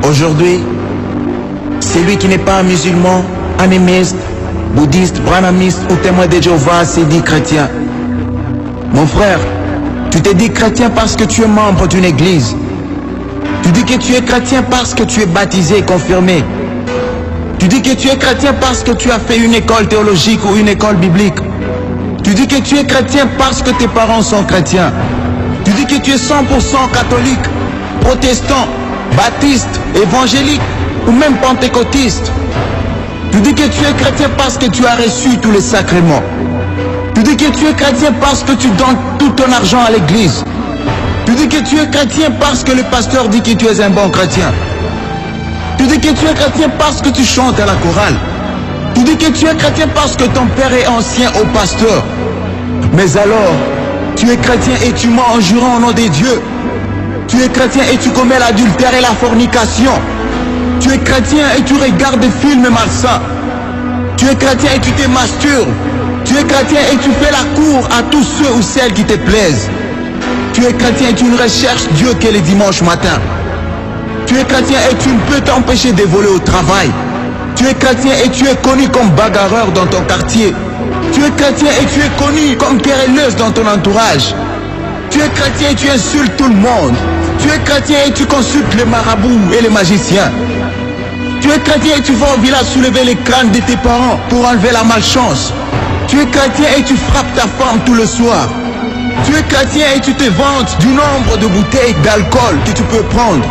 Aujourd'hui, celui qui n'est pas un musulman, animiste, bouddhiste, branamiste ou témoin de Jéhovah s'est dit chrétien. Mon frère, tu t'es dit chrétien parce que tu es membre d'une église. Tu dis que tu es chrétien parce que tu es baptisé et confirmé. Tu dis que tu es chrétien parce que tu as fait une école théologique ou une école biblique. Tu dis que tu es chrétien parce que tes parents sont chrétiens. Tu dis que tu es 100% catholique, protestant, baptiste, évangélique ou même pentecôtiste. Tu dis que tu es chrétien parce que tu as reçu tous les sacrements. Tu dis que tu es chrétien parce que tu donnes tout ton argent à l'église. Tu dis que tu es chrétien parce que le pasteur dit que tu es un bon chrétien. Tu dis que tu es chrétien parce que tu chantes à la chorale. Tu dis que tu es chrétien parce que ton père est ancien au pasteur. Mais alors, tu es chrétien et tu mens en jurant au nom des dieux. Tu es chrétien et tu commets l'adultère et la fornication. Tu es chrétien et tu regardes des films malsains. Tu es chrétien et tu te masturbes. Tu es chrétien et tu fais la cour à tous ceux ou celles qui te plaisent. Tu es chrétien et tu ne recherches Dieu que les dimanches matins. Tu es chrétien et tu ne peux t'empêcher de voler au travail. Tu es chrétien et tu es connu comme bagarreur dans ton quartier. Tu es chrétien et tu es connu comme querelleuse dans ton entourage. Tu es chrétien et tu insultes tout le monde. Tu es chrétien et tu consultes les marabouts et les magiciens. Tu es chrétien et tu vas au village soulever les crânes de tes parents pour enlever la malchance. Tu es chrétien et tu frappes ta femme tout le soir. Tu es chrétien et tu te vantes du nombre de bouteilles d'alcool que tu peux prendre.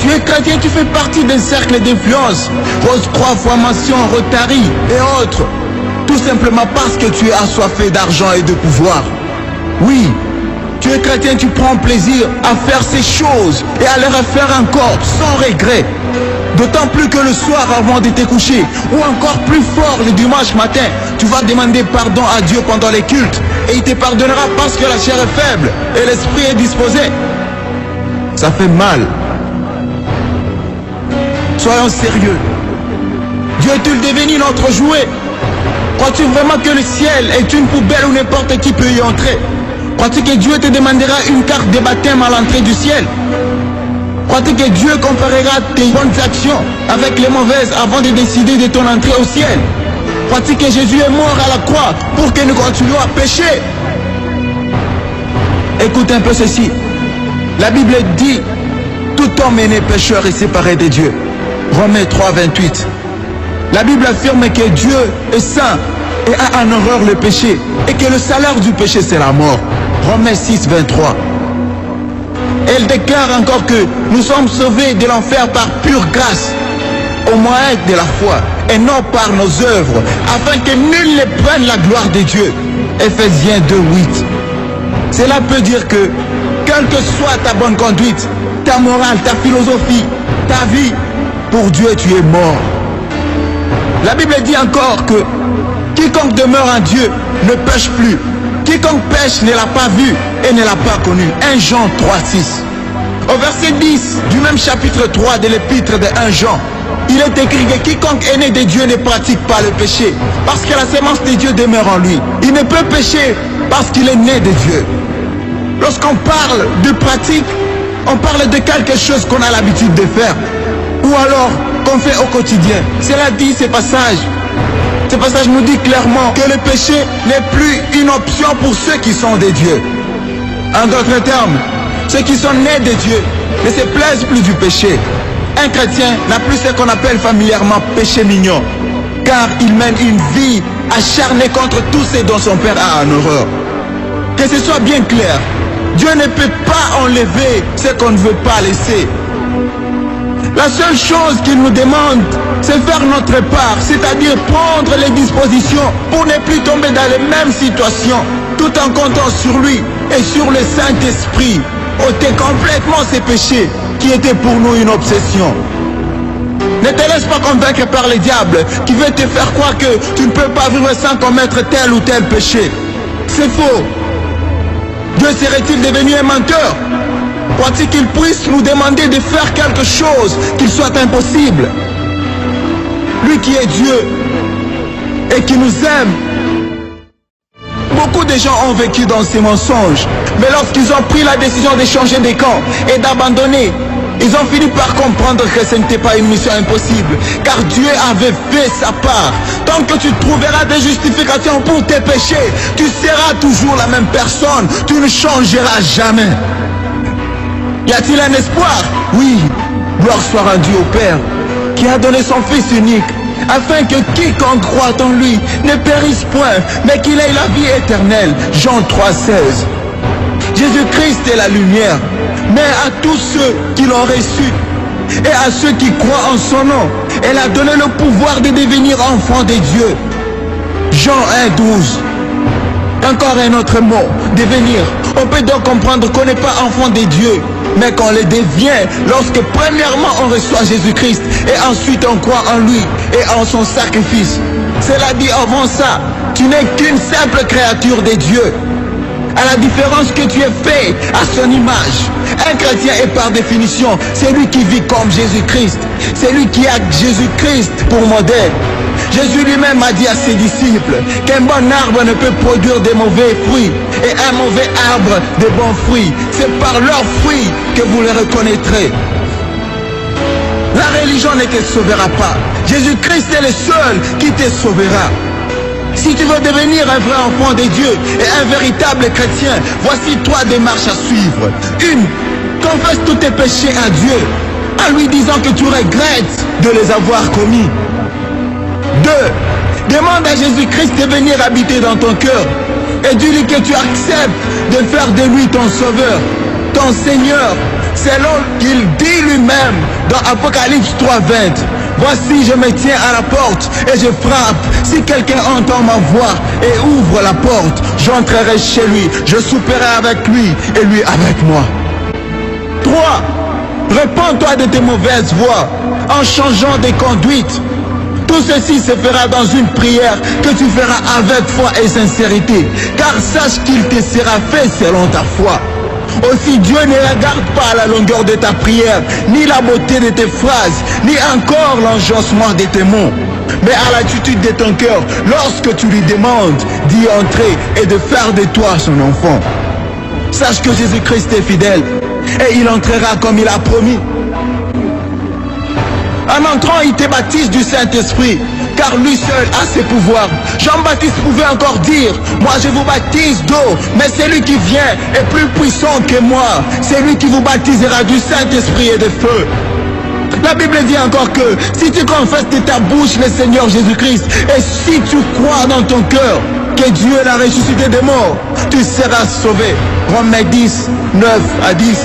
Tu es chrétien et tu fais partie d'un cercle d'influence, Rose-Croix, Formation, Rotary et autres. Tout simplement parce que tu es assoiffé d'argent et de pouvoir. Oui, tu es chrétien et tu prends plaisir à faire ces choses et à les refaire encore sans regret. D'autant plus que le soir avant de te coucher, ou encore plus fort le dimanche matin, tu vas demander pardon à Dieu pendant les cultes. Et il te pardonnera parce que la chair est faible et l'esprit est disposé. Ça fait mal. Soyons sérieux. Dieu est-il devenu notre jouet? Crois-tu vraiment que le ciel est une poubelle où n'importe qui peut y entrer? Crois-tu que Dieu te demandera une carte de baptême à l'entrée du ciel? Crois-tu que Dieu comparera tes bonnes actions avec les mauvaises avant de décider de ton entrée au ciel? Crois-tu que Jésus est mort à la croix pour que nous continuions à pécher? Écoute un peu ceci. La Bible dit, tout homme est né pécheur et séparé de Dieu. Romains 3, 28. La Bible affirme que Dieu est saint et a en horreur le péché et que le salaire du péché c'est la mort. Romains 6, 23. Elle déclare encore que nous sommes sauvés de l'enfer par pure grâce, au moyen de la foi et non par nos œuvres, afin que nul ne prenne la gloire de Dieu. Ephésiens 2, 8. Cela peut dire que, quelle que soit ta bonne conduite, ta morale, ta philosophie, ta vie, pour Dieu tu es mort. La Bible dit encore que quiconque demeure en Dieu ne pêche plus. Quiconque pêche ne l'a pas vu et ne l'a pas connu. 1 Jean 3, 6. Au verset 10 du même chapitre 3 de l'épître de 1 Jean, il est écrit que quiconque est né de Dieu ne pratique pas le péché, parce que la sémence de Dieu demeure en lui. Il ne peut pécher parce qu'il est né de Dieu. Lorsqu'on parle de pratique, on parle de quelque chose qu'on a l'habitude de faire, ou alors qu'on fait au quotidien. Cela dit ce passage. Ce passage nous dit clairement que le péché n'est plus une option pour ceux qui sont des dieux. En d'autres termes, ceux qui sont nés de Dieu ne se plaisent plus du péché. Un chrétien n'a plus ce qu'on appelle familièrement péché mignon, car il mène une vie acharnée contre tout ce dont son père a en horreur. Que ce soit bien clair, Dieu ne peut pas enlever ce qu'on ne veut pas laisser. La seule chose qu'il nous demande, c'est faire notre part, c'est-à-dire prendre les dispositions pour ne plus tomber dans les mêmes situations, tout en comptant sur lui et sur le Saint-Esprit, ôter complètement ces péchés qui étaient pour nous une obsession. Ne te laisse pas convaincre par le diable qui veut te faire croire que tu ne peux pas vivre sans commettre tel ou tel péché. C'est faux. Dieu serait-il devenu un menteur? Crois-tu qu'il puisse nous demander de faire quelque chose qu'il soit impossible? Lui qui est Dieu et qui nous aime. Beaucoup de gens ont vécu dans ces mensonges, mais lorsqu'ils ont pris la décision de changer de camp et d'abandonner Ils ont fini par comprendre que ce n'était pas une mission impossible, car Dieu avait fait sa part. Tant que tu trouveras des justifications pour tes péchés, tu seras toujours la même personne, tu ne changeras jamais. Y a-t-il un espoir? Oui, gloire soit rendue au Père, qui a donné son Fils unique, afin que quiconque croit en lui ne périsse point, mais qu'il ait la vie éternelle. Jean 3,16. Jésus-Christ est la lumière, mais à tous ceux qui l'ont reçu et à ceux qui croient en son nom, elle a donné le pouvoir de devenir enfants de Dieu. Jean 1,12. Encore un autre mot, devenir. On peut donc comprendre qu'on n'est pas enfant de Dieu, mais qu'on le devient lorsque premièrement on reçoit Jésus-Christ et ensuite on croit en lui et en son sacrifice. Cela dit, avant ça, tu n'es qu'une simple créature de Dieu. À la différence que tu es fait à son image. Un chrétien est par définition celui qui vit comme Jésus-Christ, celui qui a Jésus-Christ pour modèle. Jésus lui-même a dit à ses disciples qu'un bon arbre ne peut produire de mauvais fruits et un mauvais arbre de bons fruits. C'est par leurs fruits que vous les reconnaîtrez. La religion ne te sauvera pas. Jésus-Christ est le seul qui te sauvera. Si tu veux devenir un vrai enfant de Dieu et un véritable chrétien, voici trois démarches à suivre. 1. Confesse tous tes péchés à Dieu, en lui disant que tu regrettes de les avoir commis. 2. Demande à Jésus-Christ de venir habiter dans ton cœur et dis-lui que tu acceptes de faire de lui ton sauveur, ton Seigneur, selon qu'il dit lui-même dans Apocalypse 3,20. Voici, je me tiens à la porte et je frappe. Si quelqu'un entend ma voix et ouvre la porte, j'entrerai chez lui, je souperai avec lui et lui avec moi. 3. Répands-toi de tes mauvaises voies en changeant de conduite. Tout ceci se fera dans une prière que tu feras avec foi et sincérité, car sache qu'il te sera fait selon ta foi. Aussi, Dieu ne regarde pas la longueur de ta prière, ni la beauté de tes phrases, ni encore l'enjancement de tes mots, mais à l'attitude de ton cœur lorsque tu lui demandes d'y entrer et de faire de toi son enfant. Sache que Jésus-Christ est fidèle et il entrera comme il a promis. En entrant, il te baptise du Saint-Esprit, car lui seul a ses pouvoirs. Jean-Baptiste pouvait encore dire, moi je vous baptise d'eau, mais celui qui vient est plus puissant que moi. C'est lui qui vous baptisera du Saint-Esprit et de feu. La Bible dit encore que si tu confesses de ta bouche le Seigneur Jésus-Christ et si tu crois dans ton cœur que Dieu l'a ressuscité des morts, tu seras sauvé. Romains 10, 9 à 10.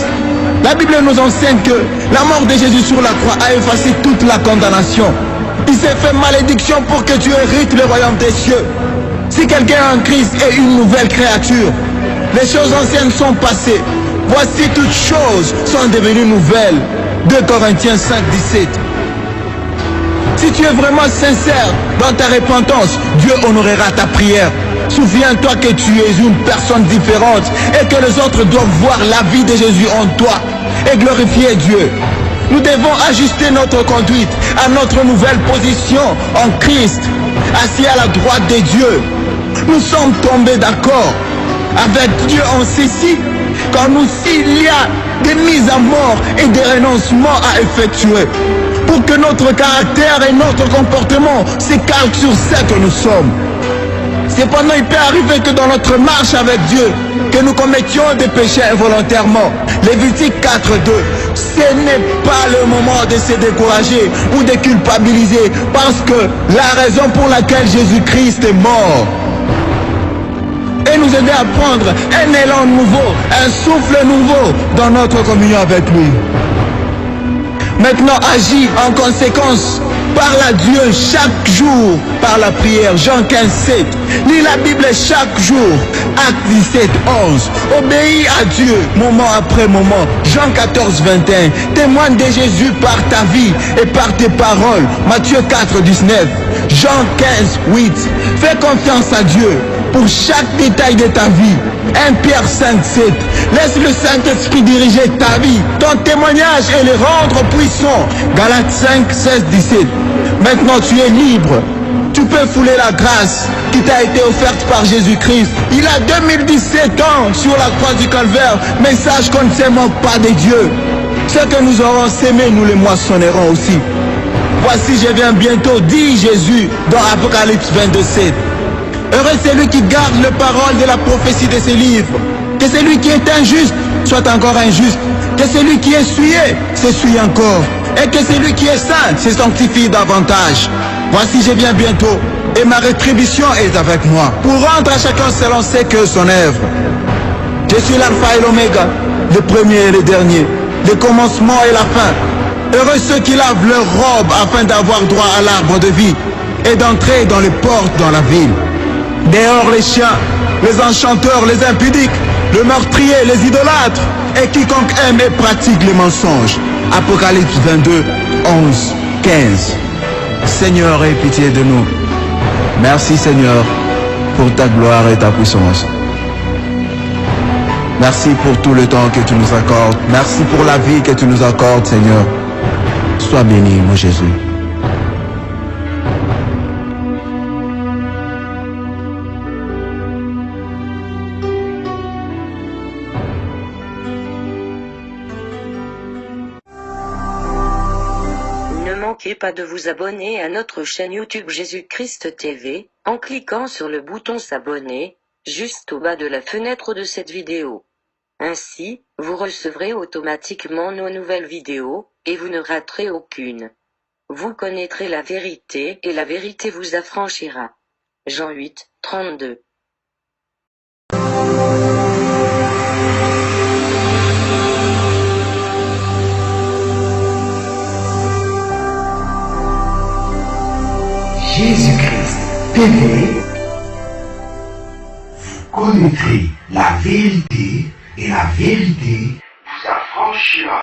La Bible nous enseigne que la mort de Jésus sur la croix a effacé toute la condamnation. Il s'est fait malédiction pour que tu hérites le royaume des cieux. Si quelqu'un en Christ est une nouvelle créature, les choses anciennes sont passées. Voici toutes choses sont devenues nouvelles. 2 Corinthiens 5, 17. Si tu es vraiment sincère dans ta repentance, Dieu honorera ta prière. Souviens-toi que tu es une personne différente et que les autres doivent voir la vie de Jésus en toi et glorifier Dieu. Nous devons ajuster notre conduite à notre nouvelle position en Christ, assis à la droite de Dieu. Nous sommes tombés d'accord avec Dieu en ceci, quand nous s'il y a des mises à mort et des renoncements à effectuer, pour que notre caractère et notre comportement s'écartent sur ce que nous sommes. Cependant, il peut arriver que dans notre marche avec Dieu, que nous commettions des péchés involontairement. Lévitique 4.2. Ce n'est pas le moment de se décourager ou de culpabiliser, parce que la raison pour laquelle Jésus-Christ est mort et nous aider à prendre un élan nouveau, un souffle nouveau dans notre communion avec lui. Maintenant, agis en conséquence. Parle à Dieu chaque jour par la prière. Jean 15:7. Lis la Bible chaque jour. Acte 17:11. Obéis à Dieu moment après moment. Jean 14:21. Témoigne de Jésus par ta vie et par tes paroles. Matthieu 4:19. Jean 15:8. Fais confiance à Dieu pour chaque détail de ta vie. 1 Pierre 5:7. Laisse le Saint-Esprit diriger ta vie, ton témoignage et le rendre puissant. Galates 5:16-17. Maintenant tu es libre. Tu peux fouler la grâce qui t'a été offerte par Jésus-Christ. Il a 2017 ans sur la croix du Calvaire, mais sache qu'on ne se moque pas de Dieu. Ce que nous aurons sémé, nous les moissonnerons aussi. Voici, je viens bientôt, dit Jésus dans Apocalypse 22:7. Heureux celui qui garde les paroles de la prophétie de ces livres. Que celui qui est injuste soit encore injuste. Que celui qui est souillé s'essuie encore. Et que celui qui est saint se sanctifie davantage. Voici, je viens bientôt, et ma rétribution est avec moi, pour rendre à chacun selon ce que son œuvre. Je suis l'alpha et l'oméga, le premier et le dernier, le commencement et la fin. Heureux ceux qui lavent leurs robes afin d'avoir droit à l'arbre de vie et d'entrer dans les portes dans la ville. Dehors les chiens, les enchanteurs, les impudiques, le meurtrier, les idolâtres et quiconque aime et pratique les mensonges. Apocalypse 22, 11, 15. Seigneur, aie pitié de nous. Merci Seigneur pour ta gloire et ta puissance. Merci pour tout le temps que tu nous accordes. Merci pour la vie que tu nous accordes, Seigneur. Sois béni, mon Jésus. Ne manquez pas de vous abonner à notre chaîne YouTube Jésus-Christ TV, en cliquant sur le bouton s'abonner, juste au bas de la fenêtre de cette vidéo. Ainsi, vous recevrez automatiquement nos nouvelles vidéos, et vous ne raterez aucune. Vous connaîtrez la vérité, et la vérité vous affranchira. Jean 8, 32. Jésus-Christ TV, vous connaîtrez la vérité et la vérité vous affranchira.